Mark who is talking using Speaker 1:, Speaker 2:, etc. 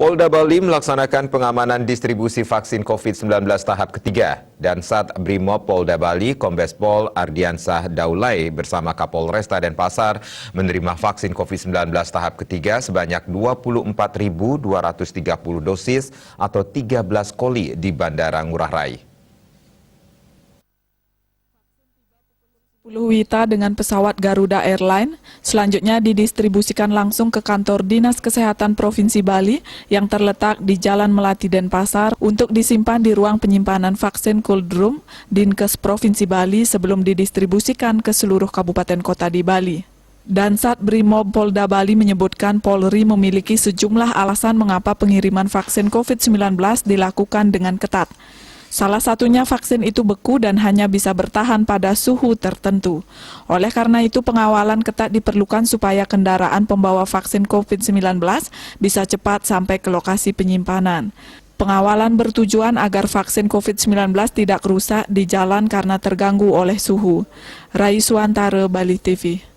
Speaker 1: Polda Bali melaksanakan pengamanan distribusi vaksin COVID-19 tahap ketiga. Dan saat Brimob Polda Bali, Kombes Pol Ardiansah Daulay bersama Kapolresta Denpasar menerima vaksin COVID-19 tahap ketiga sebanyak 24.230 dosis atau 13 koli di Bandara Ngurah Rai.
Speaker 2: 10 Wita dengan pesawat Garuda Airline selanjutnya didistribusikan langsung ke kantor Dinas Kesehatan Provinsi Bali yang terletak di Jalan Melati Denpasar untuk disimpan di ruang penyimpanan vaksin cold room Dinkes Provinsi Bali sebelum didistribusikan ke seluruh kabupaten kota di Bali. Dansat Brimob Polda Bali menyebutkan Polri memiliki sejumlah alasan mengapa pengiriman vaksin COVID-19 dilakukan dengan ketat. Salah satunya vaksin itu beku dan hanya bisa bertahan pada suhu tertentu. Oleh karena itu pengawalan ketat diperlukan supaya kendaraan pembawa vaksin COVID-19 bisa cepat sampai ke lokasi penyimpanan. Pengawalan bertujuan agar vaksin COVID-19 tidak rusak di jalan karena terganggu oleh suhu. Rai Suantara, Bali TV.